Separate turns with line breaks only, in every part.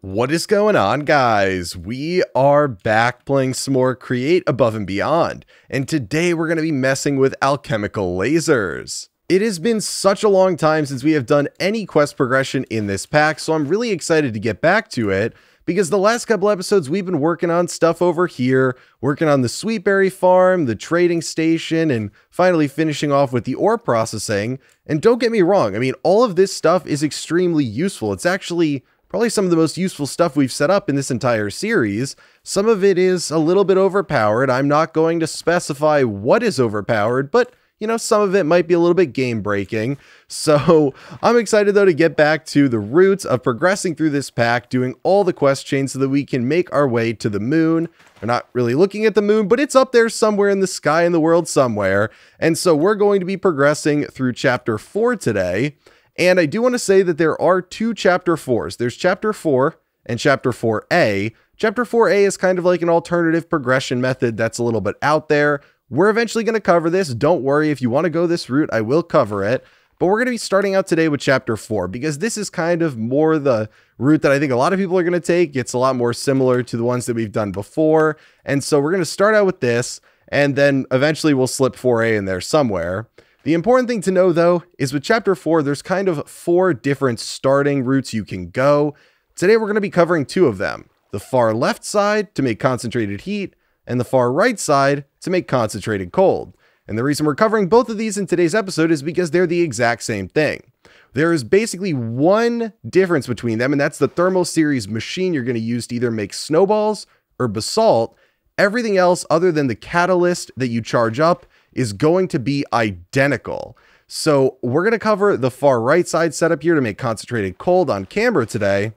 What is going on, guys? We are back playing some more Create Above and Beyond, and today we're going to be messing with alchemical lasers. It has been such a long time since we have done any quest progression in this pack, so I'm really excited to get back to it, because the last couple episodes we've been working on stuff over here, working on the sweetberry farm, the trading station, and finally finishing off with the ore processing. And don't get me wrong, I mean, all of this stuff is extremely useful. It's actually probably some of the most useful stuff we've set up in this entire series. Some of it is a little bit overpowered. I'm not going to specify what is overpowered, but you know, some of it might be a little bit game breaking. So I'm excited though to get back to the roots of progressing through this pack, doing all the quest chains so that we can make our way to the moon. We're not really looking at the moon, but it's up there somewhere in the sky in the world somewhere. And so we're going to be progressing through chapter 4 today. And I do want to say that there are two chapter 4s. There's chapter 4 and chapter 4A. Chapter 4A is kind of like an alternative progression method that's a little bit out there. We're eventually going to cover this. Don't worry, if you want to go this route, I will cover it. But we're going to be starting out today with chapter 4 because this is kind of more the route that I think a lot of people are going to take. It's a lot more similar to the ones that we've done before. And so we're going to start out with this, and then eventually we'll slip 4A in there somewhere. The important thing to know, though, is with Chapter 4, there's kind of 4 different starting routes you can go. Today, we're going to be covering 2 of them. The far left side to make concentrated heat, and the far right side to make concentrated cold. And the reason we're covering both of these in today's episode is because they're the exact same thing. There is basically one difference between them, and that's the thermal series machine you're going to use to either make snowballs or basalt. Everything else other than the catalyst that you charge up is going to be identical. So we're going to cover the far right side setup here to make concentrated cold on camera today.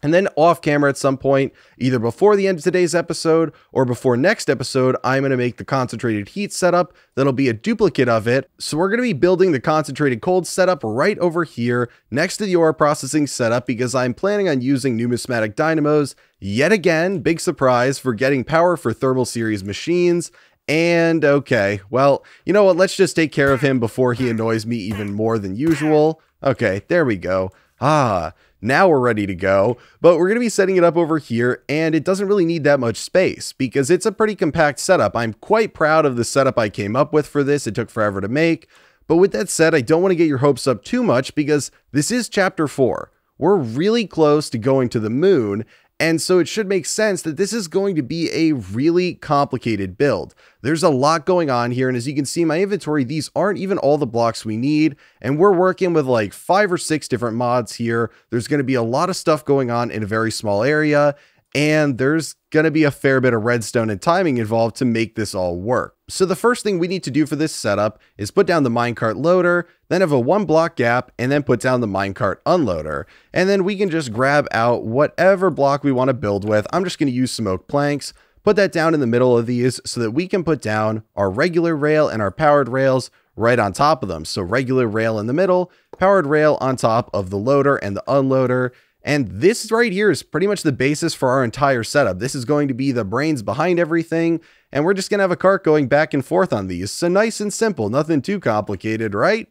And then off camera at some point, either before the end of today's episode or before next episode, I'm going to make the concentrated heat setup. That'll be a duplicate of it. So we're going to be building the concentrated cold setup right over here next to the ore processing setup because I'm planning on using numismatic dynamos yet again. Big surprise for getting power for thermal series machines. And okay, well, you know what? Let's just take care of him before he annoys me even more than usual. Okay, there we go. Now we're ready to go, but we're going to be setting it up over here, and it doesn't really need that much space because it's a pretty compact setup. I'm quite proud of the setup I came up with for this. It took forever to make, but with that said, I don't want to get your hopes up too much because this is chapter 4. We're really close to going to the moon, and so it should make sense that this is going to be a really complicated build. There's a lot going on here, and as you can see in my inventory, these aren't even all the blocks we need, and we're working with like 5 or 6 different mods here. There's going to be a lot of stuff going on in a very small area, and there's going to be a fair bit of redstone and timing involved to make this all work. So the first thing we need to do for this setup is put down the minecart loader, then have a 1 block gap, and then put down the minecart unloader. And then we can just grab out whatever block we want to build with. I'm just going to use some oak planks, put that down in the middle of these so that we can put down our regular rail and our powered rails right on top of them. So regular rail in the middle, powered rail on top of the loader and the unloader. And this right here is pretty much the basis for our entire setup. This is going to be the brains behind everything, and we're just going to have a cart going back and forth on these. So nice and simple, nothing too complicated, right?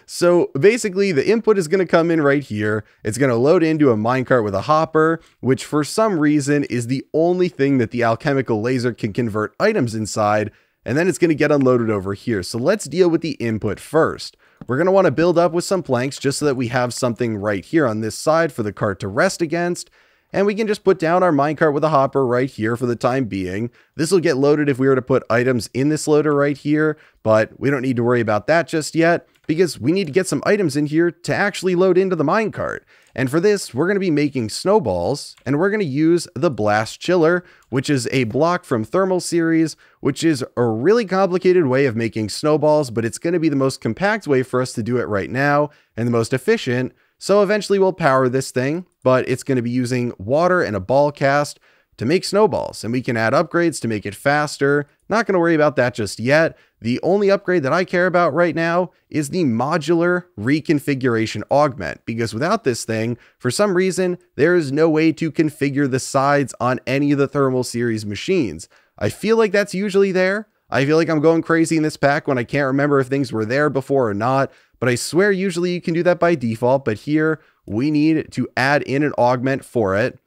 So basically the input is going to come in right here. It's going to load into a minecart with a hopper, which for some reason is the only thing that the alchemical laser can convert items inside. And then it's going to get unloaded over here. So let's deal with the input first. We're going to want to build up with some planks just so that we have something right here on this side for the cart to rest against. And we can just put down our minecart with a hopper right here for the time being. This will get loaded if we were to put items in this loader right here, but we don't need to worry about that just yet because we need to get some items in here to actually load into the minecart. And for this, we're going to be making snowballs, and we're going to use the blast chiller, which is a block from thermal series, which is a really complicated way of making snowballs, but it's going to be the most compact way for us to do it right now and the most efficient. So eventually we'll power this thing, but it's going to be using water and a ball cast to make snowballs, and we can add upgrades to make it faster. Not going to worry about that just yet. The only upgrade that I care about right now is the modular reconfiguration augment, because without this thing, for some reason, there is no way to configure the sides on any of the thermal series machines. I feel like that's usually there. I feel like I'm going crazy in this pack when I can't remember if things were there before or not, but I swear usually you can do that by default, but here we need to add in an augment for it.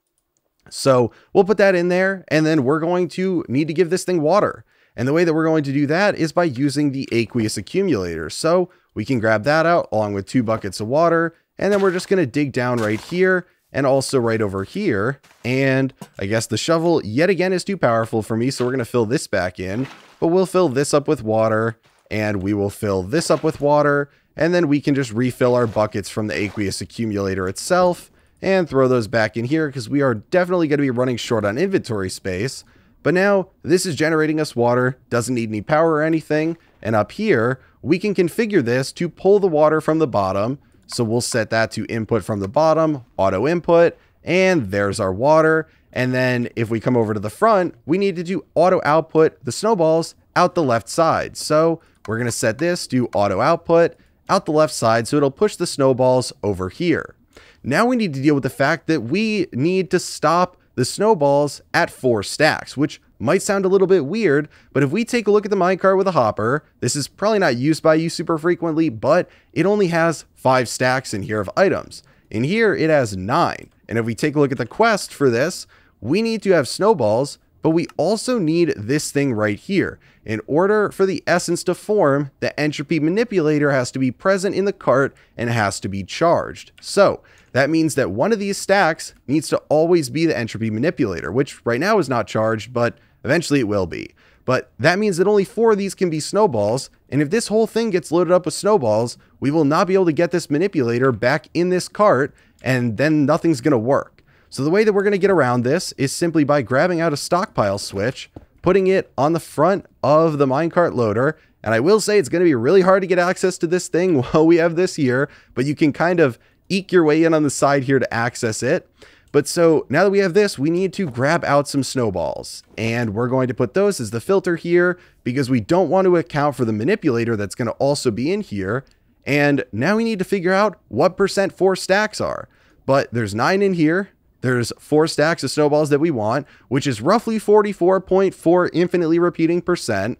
So we'll put that in there, and then we're going to need to give this thing water. And the way that we're going to do that is by using the Aqueous Accumulator. So we can grab that out along with 2 buckets of water, and then we're just going to dig down right here and also right over here. And I guess the shovel yet again is too powerful for me, so we're going to fill this back in, but we'll fill this up with water, and we will fill this up with water, and then we can just refill our buckets from the Aqueous Accumulator itself and throw those back in here because we are definitely going to be running short on inventory space. But now this is generating us water, doesn't need any power or anything. And up here, we can configure this to pull the water from the bottom. So we'll set that to input from the bottom, auto input, and there's our water. And then if we come over to the front, we need to do auto output the snowballs out the left side. So we're going to set this to auto output out the left side so it'll push the snowballs over here. Now we need to deal with the fact that we need to stop the snowballs at 4 stacks, which might sound a little bit weird, but if we take a look at the minecart with a hopper, this is probably not used by you super frequently, but it only has 5 stacks in here of items. In here, it has 9. And if we take a look at the quest for this, we need to have snowballs, but we also need this thing right here. In order for the essence to form, the Entropy Manipulator has to be present in the cart and has to be charged. So that means that one of these stacks needs to always be the Entropy Manipulator, which right now is not charged, but eventually it will be. But that means that only 4 of these can be snowballs, and if this whole thing gets loaded up with snowballs, we will not be able to get this manipulator back in this cart, and then nothing's going to work. So the way that we're going to get around this is simply by grabbing out a stockpile switch, putting it on the front of the minecart loader, and I will say it's going to be really hard to get access to this thing while we have this here, but you can kind of eke your way in on the side here to access it. But so now that we have this, we need to grab out some snowballs, and we're going to put those as the filter here because we don't want to account for the manipulator that's going to also be in here. And now we need to figure out what percent 4 stacks are, but there's 9 in here. There's 4 stacks of snowballs that we want, which is roughly 44.4 infinitely repeating percent.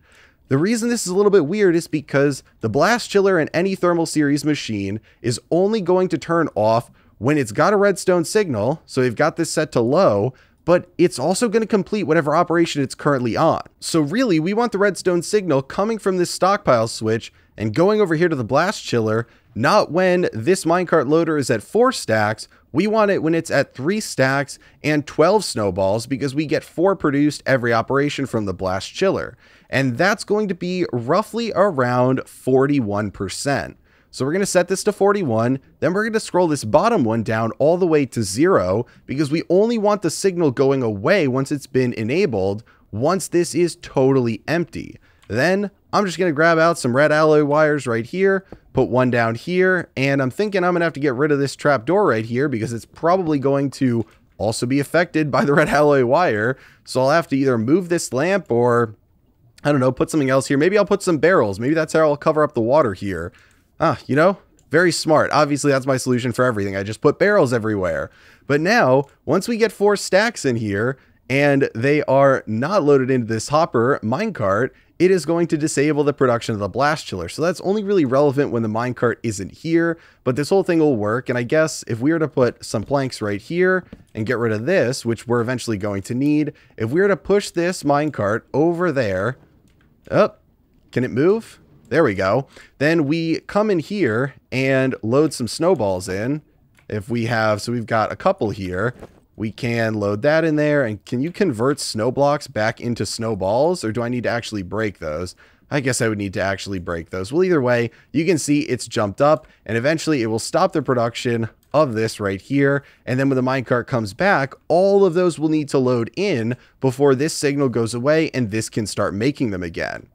The reason this is a little bit weird is because the blast chiller in any thermal series machine is only going to turn off when it's got a redstone signal. So we've got this set to low, but it's also going to complete whatever operation it's currently on. So really, we want the redstone signal coming from this stockpile switch and going over here to the blast chiller, not when this minecart loader is at 4 stacks. We want it when it's at 3 stacks and 12 snowballs because we get 4 produced every operation from the blast chiller. And that's going to be roughly around 41%. So we're going to set this to 41. Then we're going to scroll this bottom one down all the way to 0 because we only want the signal going away once it's been enabled, once this is totally empty. Then I'm just going to grab out some red alloy wires right here, put one down here, and I'm thinking I'm going to have to get rid of this trapdoor right here because it's probably going to also be affected by the red alloy wire. So I'll have to either move this lamp or, I don't know, put something else here. Maybe I'll put some barrels. Maybe that's how I'll cover up the water here. You know, very smart. Obviously, that's my solution for everything. I just put barrels everywhere. But now, once we get 4 stacks in here and they are not loaded into this hopper minecart, it is going to disable the production of the blast chiller. So that's only really relevant when the minecart isn't here, but this whole thing will work. And I guess if we were to put some planks right here and get rid of this, which we're eventually going to need, if we were to push this minecart over there, can it move? There we go. Then we come in here and load some snowballs in. If we have, so we've got a couple here. We can load that in there. And can you convert snow blocks back into snowballs, or do I need to actually break those? I guess I would need to actually break those. Well, either way, you can see it's jumped up and eventually it will stop the production of this right here. And then when the minecart comes back, all of those will need to load in before this signal goes away and this can start making them again.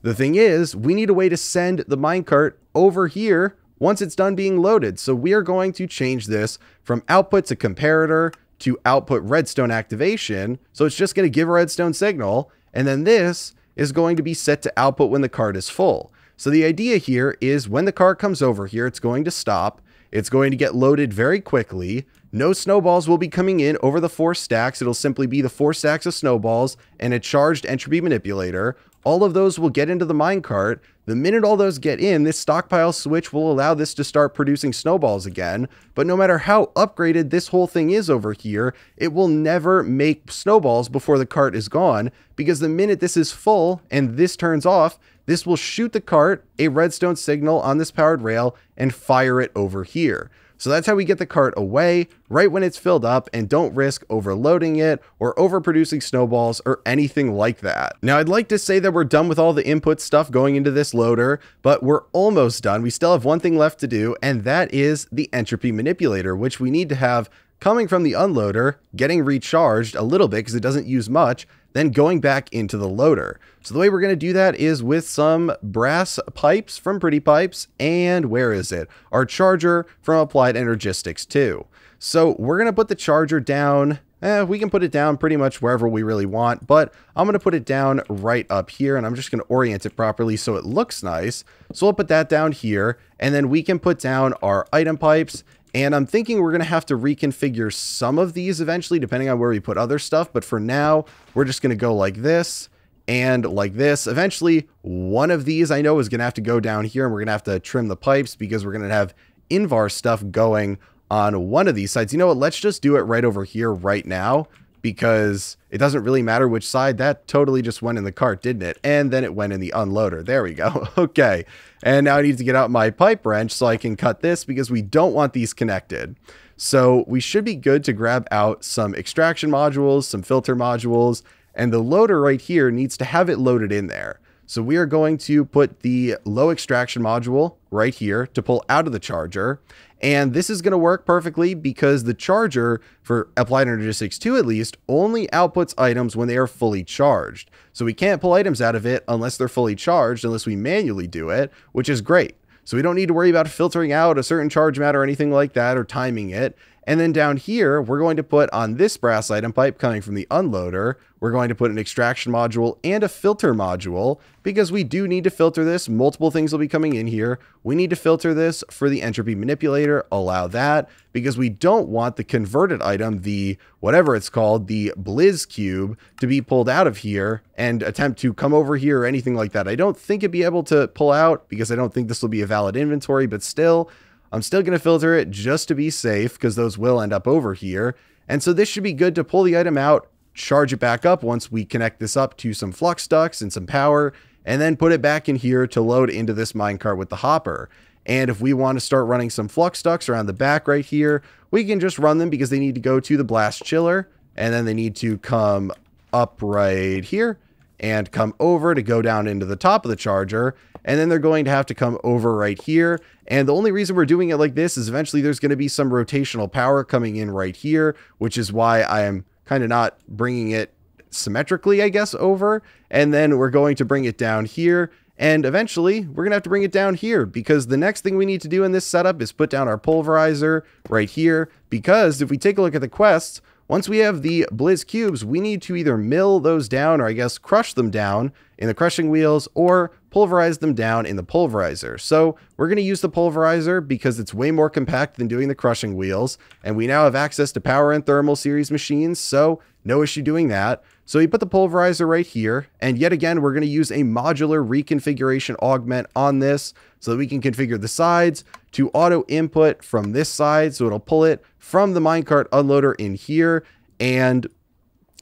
The thing is, we need a way to send the minecart over here once it's done being loaded. So we are going to change this from output to comparator to output redstone activation. So it's just going to give a redstone signal. And then this is going to be set to output when the cart is full. So the idea here is when the cart comes over here, it's going to stop. It's going to get loaded very quickly. no snowballs will be coming in over the 4 stacks. It'll simply be the 4 stacks of snowballs and a charged Entropy Manipulator. All of those will get into the minecart. The minute all those get in, this stockpile switch will allow this to start producing snowballs again. But no matter how upgraded this whole thing is over here, it will never make snowballs before the cart is gone, because the minute this is full and this turns off, this will shoot the cart a redstone signal on this powered rail and fire it over here. So that's how we get the cart away right when it's filled up and don't risk overloading it or overproducing snowballs or anything like that. Now, I'd like to say that we're done with all the input stuff going into this loader, but we're almost done. We still have one thing left to do, and that is the Entropy Manipulator, which we need to have coming from the unloader, getting recharged a little bit because it doesn't use much, then going back into the loader. So the way we're going to do that is with some brass pipes from Pretty Pipes, and where is it? Our charger from Applied Energistics 2. So we're going to put the charger down. We can put it down pretty much wherever we really want, but I'm going to put it down right up here, and I'm just going to orient it properly so it looks nice. So we'll put that down here, and then we can put down our item pipes. And I'm thinking we're going to have to reconfigure some of these eventually, depending on where we put other stuff. But for now, we're just going to go like this and like this. Eventually, one of these I know is going to have to go down here, and we're going to have to trim the pipes because we're going to have Invar stuff going on one of these sides. You know what? Let's just do it right over here right now, because it doesn't really matter which side. That totally just went in the cart, didn't it? And then it went in the unloader. There we go. Okay. And now I need to get out my pipe wrench so I can cut this, because we don't want these connected. So we should be good to grab out some extraction modules, some filter modules, and the loader right here needs to have it loaded in there. So we are going to put the low extraction module right here to pull out of the charger. And this is going to work perfectly because the charger for Applied Energistics 2 at least only outputs items when they are fully charged. So we can't pull items out of it unless they're fully charged, unless we manually do it, which is great. So we don't need to worry about filtering out a certain charge amount or anything like that, or timing it. And then down here, we're going to put on this brass item pipe coming from the unloader, we're going to put an extraction module and a filter module, because we do need to filter this. Multiple things will be coming in here. We need to filter this for the Entropy Manipulator, allow that, because we don't want the converted item, the whatever it's called, the Blizz Cube, to be pulled out of here and attempt to come over here or anything like that. I don't think it'd be able to pull out, because I don't think this will be a valid inventory, but still, I'm still going to filter it just to be safe, because those will end up over here. And so this should be good to pull the item out, charge it back up once we connect this up to some flux ducts and some power, and then put it back in here to load into this minecart with the hopper. And if we want to start running some flux ducts around the back right here, we can just run them, because they need to go to the blast chiller, and then they need to come up right here and come over to go down into the top of the charger. And then they're going to have to come over right here. And the only reason we're doing it like this is eventually there's going to be some rotational power coming in right here, which is why I am kind of not bringing it symmetrically, I guess, over. And then we're going to bring it down here. And eventually we're going to have to bring it down here, because the next thing we need to do in this setup is put down our pulverizer right here. Because if we take a look at the quests, once we have the Blizz Cubes, we need to either mill those down, or I guess crush them down in the crushing wheels, or pulverize them down in the pulverizer. So we're going to use the pulverizer because it's way more compact than doing the crushing wheels. And we now have access to power and thermal series machines, so no issue doing that. So you put the pulverizer right here, and yet again, we're going to use a modular reconfiguration augment on this so that we can configure the sides to auto input from this side. So it'll pull it from the minecart unloader in here. And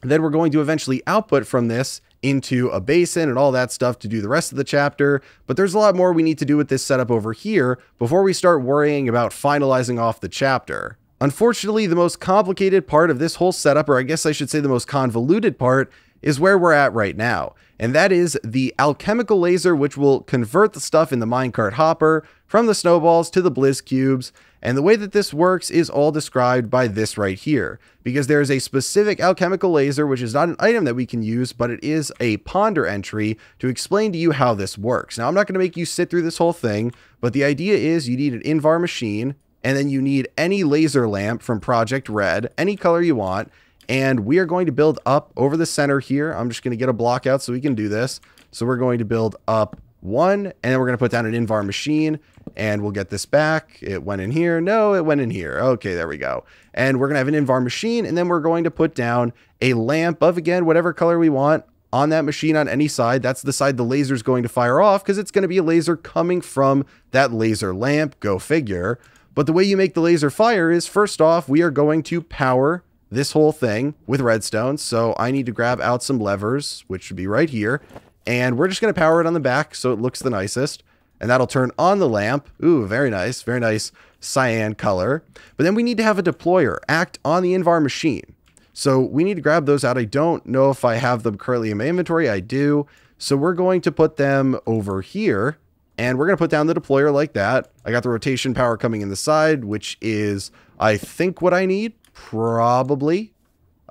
then we're going to eventually output from this into a basin and all that stuff to do the rest of the chapter. But there's a lot more we need to do with this setup over here before we start worrying about finalizing off the chapter. Unfortunately, the most complicated part of this whole setup, or I guess I should say the most convoluted part, is where we're at right now. And that is the Alchemical Laser, which will convert the stuff in the minecart hopper from the snowballs to the Blizz Cubes. And the way that this works is all described by this right here, because there is a specific Alchemical Laser, which is not an item that we can use, but it is a ponder entry to explain to you how this works. Now, I'm not going to make you sit through this whole thing, but the idea is you need an Invar machine, and then you need any laser lamp from Project Red, any color you want. And we are going to build up over the center here. I'm just going to get a block out so we can do this. So we're going to build up 1, and then we're going to put down an invar machine, and we'll get this back. It went in here. No, it went in here. Okay, there we go. And we're going to have an invar machine, and then we're going to put down a lamp of, again, whatever color we want on that machine on any side. That's the side the laser is going to fire off, because it's going to be a laser coming from that laser lamp. Go figure. But the way you make the laser fire is, first off, we are going to power this whole thing with redstone. So I need to grab out some levers, which should be right here. And we're just going to power it on the back so it looks the nicest. And that'll turn on the lamp. Ooh, very nice cyan color. But then we need to have a deployer act on the invar machine. So we need to grab those out. I don't know if I have them currently in my inventory. I do. So we're going to put them over here. And we're going to put down the deployer like that. I got the rotation power coming in the side, which is, I think, what I need. Probably.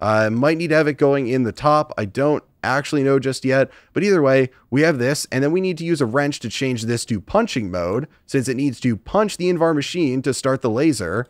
I might need to have it going in the top. I don't actually know just yet. But either way, we have this. And then we need to use a wrench to change this to punching mode, since it needs to punch the invar machine to start the laser.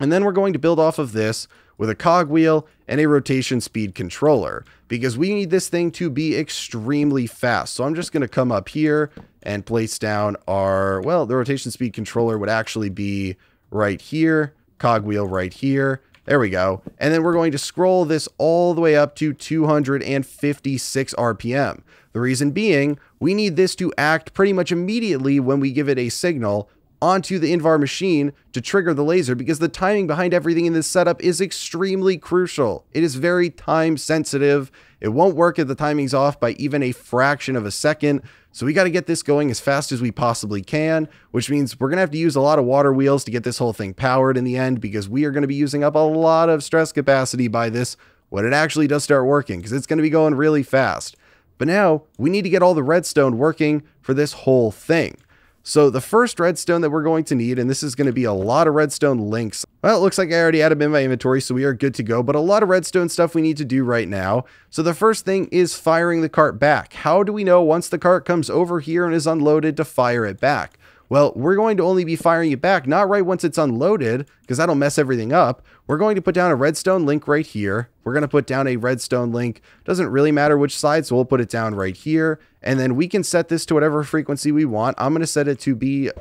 And then we're going to build off of this with a cogwheel and a rotation speed controller, because we need this thing to be extremely fast. So I'm just going to come up here and place down our, well, the rotation speed controller would actually be right here, cogwheel right here. There we go. And then we're going to scroll this all the way up to 256 RPM. The reason being, we need this to act pretty much immediately when we give it a signal onto the invar machine to trigger the laser, because the timing behind everything in this setup is extremely crucial. It is very time sensitive. It won't work if the timing's off by even a fraction of a second. So we got to get this going as fast as we possibly can, which means we're going to have to use a lot of water wheels to get this whole thing powered in the end, because we are going to be using up a lot of stress capacity by this when it actually does start working, because it's going to be going really fast. But now we need to get all the redstone working for this whole thing. So the first redstone that we're going to need, and this is going to be a lot of redstone links. Well, it looks like I already had them in my inventory, so we are good to go, but a lot of redstone stuff we need to do right now. So the first thing is firing the cart back. How do we know once the cart comes over here and is unloaded to fire it back? Well, we're going to only be firing it back, not right once it's unloaded, because that'll mess everything up. We're going to put down a redstone link right here. We're going to put down a redstone link. Doesn't really matter which side, so we'll put it down right here. And then we can set this to whatever frequency we want. I'm going to set it to be...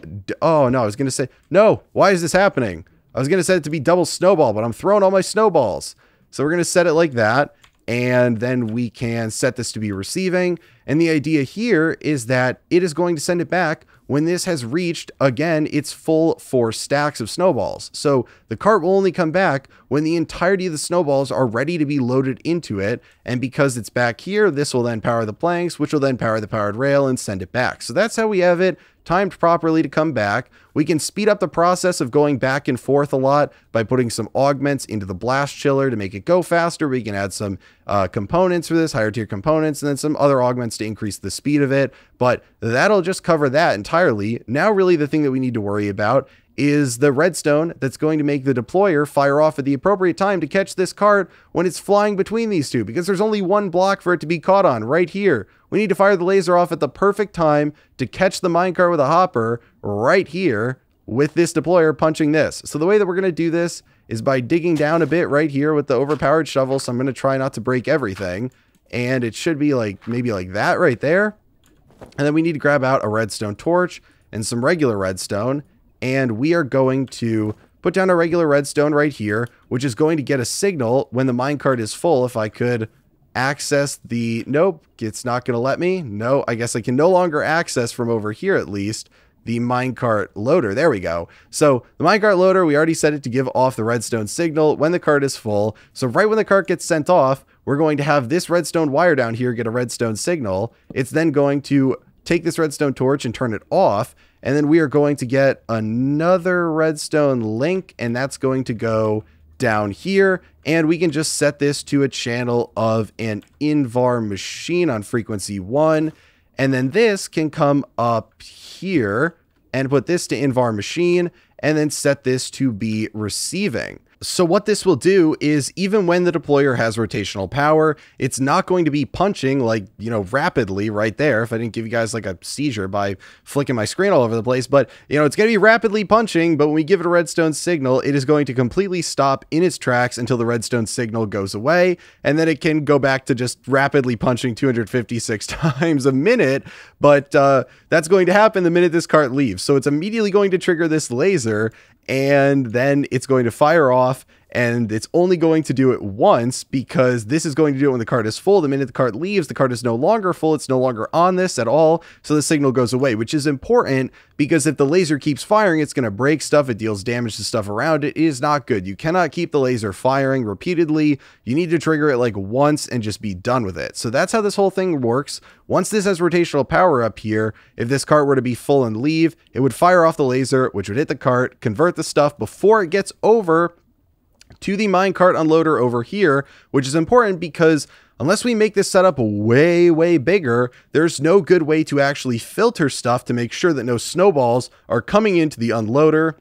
Oh, no, I was going to say... No, why is this happening? I was going to set it to be double snowball, but I'm throwing all my snowballs. So we're going to set it like that. And then we can set this to be receiving. And the idea here is that it is going to send it back when this has reached, again, its full 4 stacks of snowballs. So the cart will only come back when the entirety of the snowballs are ready to be loaded into it. And because it's back here, this will then power the planks, which will then power the powered rail and send it back. So that's how we have it timed properly to come back. We can speed up the process of going back and forth a lot by putting some augments into the blast chiller to make it go faster. We can add some components for this, higher tier components, and then some other augments to increase the speed of it. But that'll just cover that entirely. Now, really the thing that we need to worry about is the redstone that's going to make the deployer fire off at the appropriate time to catch this cart when it's flying between these two, because there's only one block for it to be caught on right here. We need to fire the laser off at the perfect time to catch the minecart with a hopper right here with this deployer punching this. So the way that we're going to do this is by digging down a bit right here with the overpowered shovel. So I'm going to try not to break everything. And it should be like maybe like that right there. And then we need to grab out a redstone torch and some regular redstone. And we are going to put down a regular redstone right here, which is going to get a signal when the minecart is full. If I could access the... Nope, it's not going to let me. No, I guess I can no longer access from over here at least the minecart loader. There we go. So the minecart loader, we already set it to give off the redstone signal when the cart is full. So right when the cart gets sent off, we're going to have this redstone wire down here get a redstone signal. It's then going to take this redstone torch and turn it off. And then we are going to get another redstone link, and that's going to go down here. And we can just set this to a channel of an invar machine on frequency 1. And then this can come up here and put this to invar machine and then set this to be receiving. So what this will do is even when the deployer has rotational power, it's not going to be punching like, rapidly right there. If I didn't give you guys like a seizure by flicking my screen all over the place, but it's going to be rapidly punching. But when we give it a redstone signal, it is going to completely stop in its tracks until the redstone signal goes away. And then it can go back to just rapidly punching 256 times a minute. But that's going to happen the minute this cart leaves. So it's immediately going to trigger this laser, and then it's going to fire off, and it's only going to do it once because this is going to do it when the cart is full. The minute the cart leaves, the cart is no longer full. It's no longer on this at all. So the signal goes away, which is important because if the laser keeps firing, it's going to break stuff. It deals damage to stuff around it. It is not good. You cannot keep the laser firing repeatedly. You need to trigger it like once and just be done with it. So that's how this whole thing works. Once this has rotational power up here, if this cart were to be full and leave, it would fire off the laser, which would hit the cart, convert the stuff before it gets over to the minecart unloader over here, which is important because unless we make this setup way, way bigger, there's no good way to actually filter stuff to make sure that no snowballs are coming into the unloader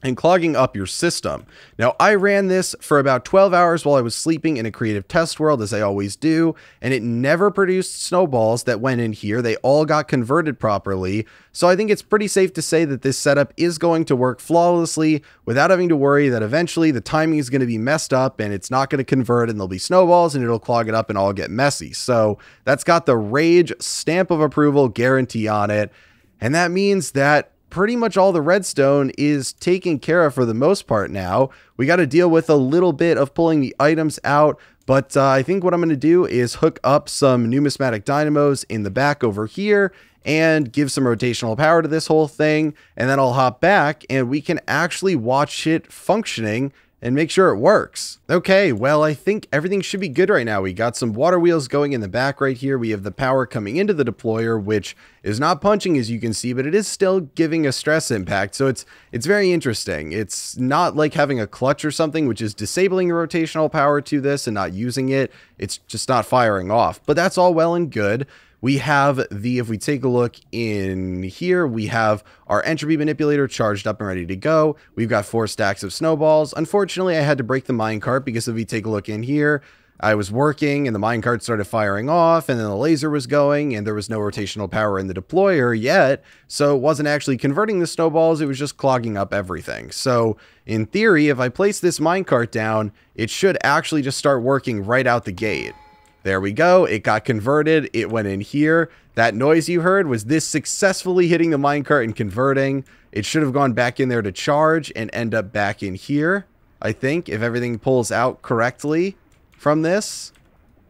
and clogging up your system. Now, I ran this for about 12 hours while I was sleeping in a creative test world, as I always do, and it never produced snowballs that went in here. They all got converted properly. So I think it's pretty safe to say that this setup is going to work flawlessly without having to worry that eventually the timing is going to be messed up and it's not going to convert and there'll be snowballs and it'll clog it up and all get messy. So that's got the Rage stamp of approval guarantee on it. And that means that pretty much all the redstone is taken care of for the most part now. We got to deal with a little bit of pulling the items out, but I think what I'm going to do is hook up some numismatic dynamos in the back over here and give some rotational power to this whole thing, and then I'll hop back and we can actually watch it functioning and make sure it works. Okay, well, I think everything should be good right now. We got some water wheels going in the back right here. We have the power coming into the deployer, which is not punching, as you can see, but it is still giving a stress impact. So it's very interesting. It's not like having a clutch or something, which is disabling the rotational power to this and not using it. It's just not firing off, but that's all well and good. We have if we take a look in here, we have our Entropy Manipulator charged up and ready to go. We've got 4 stacks of snowballs. Unfortunately, I had to break the minecart because if we take a look in here, I was working and the minecart started firing off and then the laser was going and there was no rotational power in the deployer yet. So it wasn't actually converting the snowballs. It was just clogging up everything. So in theory, if I place this minecart down, it should actually just start working right out the gate. There we go. It got converted. It went in here. That noise you heard was this successfully hitting the minecart and converting. It should have gone back in there to charge and end up back in here, I think, if everything pulls out correctly from this.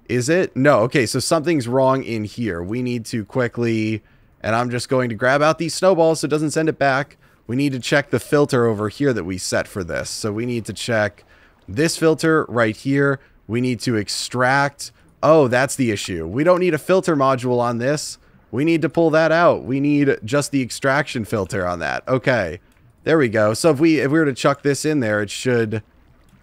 Is it? No. Okay, so something's wrong in here. We need to quickly, and I'm just going to grab out these snowballs so it doesn't send it back. We need to check the filter over here that we set for this. So we need to check this filter right here. We need to extract. Oh, that's the issue. We don't need a filter module on this. We need to pull that out. We need just the extraction filter on that. Okay, there we go. So if we were to chuck this in there, it should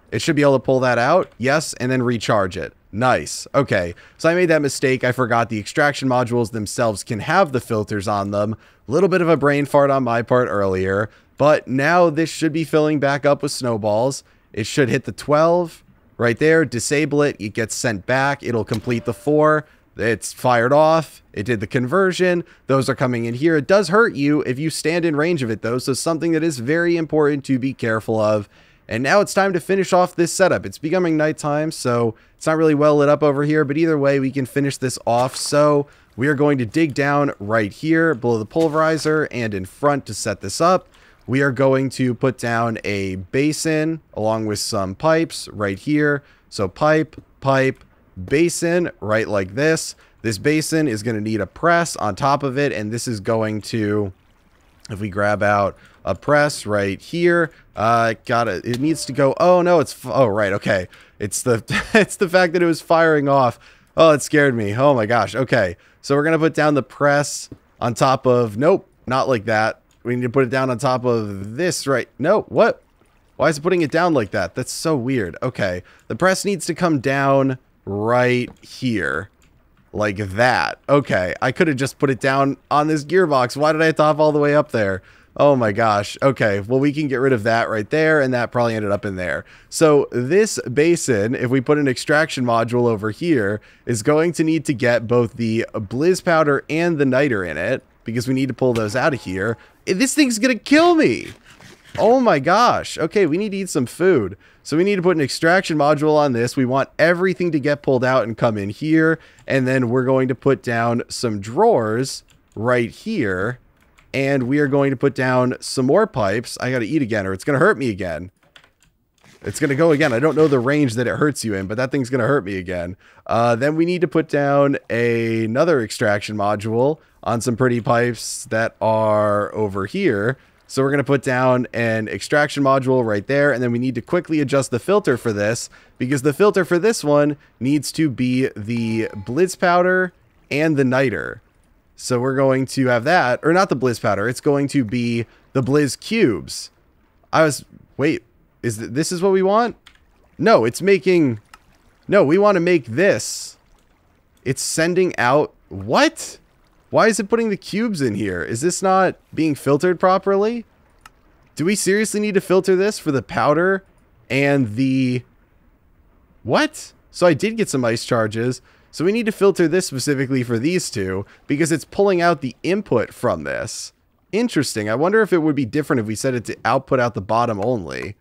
be able to pull that out. Yes, and then recharge it. Nice. Okay, so I made that mistake. I forgot the extraction modules themselves can have the filters on them. A little bit of a brain fart on my part earlier, but now this should be filling back up with snowballs. It should hit the 12. Right there, disable it, it gets sent back, it'll complete the 4, it's fired off, it did the conversion, those are coming in here. It does hurt you if you stand in range of it though, so something that is very important to be careful of. And now it's time to finish off this setup. It's becoming nighttime, so it's not really well lit up over here, but either way, we can finish this off. So we are going to dig down right here below the pulverizer and in front to set this up. We are going to put down a basin along with some pipes right here. So pipe, basin, right like this. This basin is going to need a press on top of it. And this is going to, if we grab out a press right here, it needs to go. Oh no, oh, right. Okay. It's the, it's the fact that it was firing off. Oh, it scared me. Oh my gosh. Okay. So we're going to put down the press on top of, nope, not like that. We need to put it down on top of this, right? No, what? Why is it putting it down like that? That's so weird. Okay, the press needs to come down right here. Like that. Okay, I could have just put it down on this gearbox. Why did I have to hop all the way up there? Oh my gosh. Okay, well we can get rid of that right there, and that probably ended up in there. So this basin, if we put an extraction module over here, is going to need to get both the blizz powder and the niter in it, because we need to pull those out of here. This thing's gonna kill me! Oh my gosh. Okay, we need to eat some food. So we need to put an extraction module on this. We want everything to get pulled out and come in here, and then we're going to put down some drawers right here. And we are going to put down some more pipes. I got to eat again, or it's going to hurt me again. It's going to go again. I don't know the range that it hurts you in, but that thing's going to hurt me again. Then we need to put down another extraction module on some pretty pipes that are over here. So we're going to put down an extraction module right there. And then we need to quickly adjust the filter for this, because the filter for this one needs to be the blizz powder and the niter. So we're going to have that, or not the blizz powder, it's going to be the blizz cubes. Wait, this is what we want? No, it's making, no, we want to make this. It's sending out, what? Why is it putting the cubes in here? Is this not being filtered properly? Do we seriously need to filter this for the powder and the, what? So I did get some ice charges. So we need to filter this specifically for these two, because it's pulling out the input from this. Interesting. I wonder if it would be different if we set it to output out the bottom only.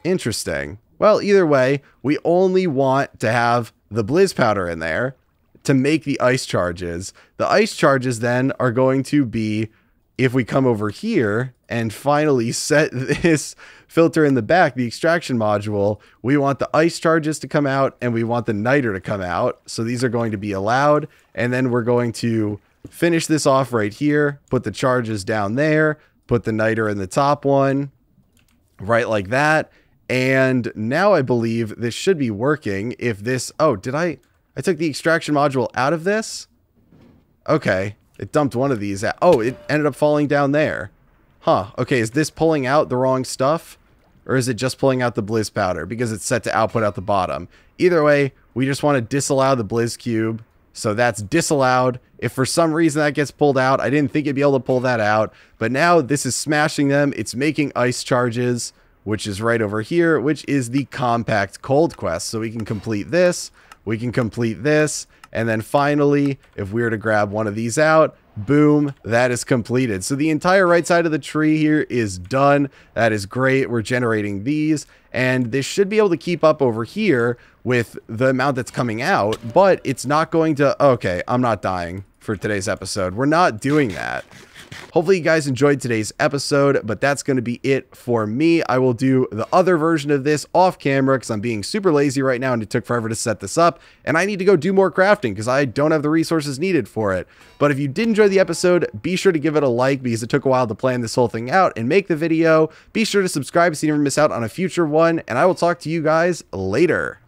Interesting. Well, either way, we only want to have the blizz powder in there to make the ice charges. The ice charges then are going to be, if we come over here and finally set this filter in the back, the extraction module, we want the ice charges to come out and we want the niter to come out. So these are going to be allowed. And then we're going to finish this off right here, put the charges down there, put the niter in the top one, right like that. And now I believe this should be working. If this, oh, I took the extraction module out of this? Okay, it dumped one of these out. Oh, it ended up falling down there. Huh, okay, is this pulling out the wrong stuff? Or is it just pulling out the blizz powder because it's set to output out the bottom? Either way, we just want to disallow the blizz cube. So that's disallowed. If for some reason that gets pulled out, I didn't think it'd be able to pull that out. But now this is smashing them. It's making ice charges, which is right over here, which is the compact cold quest. So we can complete this. We can complete this. And then finally, if we were to grab one of these out, boom, that is completed. So the entire right side of the tree here is done. That is great. We're generating these, and this should be able to keep up over here with the amount that's coming out, but it's not going to, okay, I'm not dying for today's episode. We're not doing that. Hopefully you guys enjoyed today's episode, but that's going to be it for me. I will do the other version of this off camera because I'm being super lazy right now and it took forever to set this up, and I need to go do more crafting because I don't have the resources needed for it. But if you did enjoy the episode, be sure to give it a like because it took a while to plan this whole thing out and make the video. Be sure to subscribe so you never miss out on a future one, and I will talk to you guys later.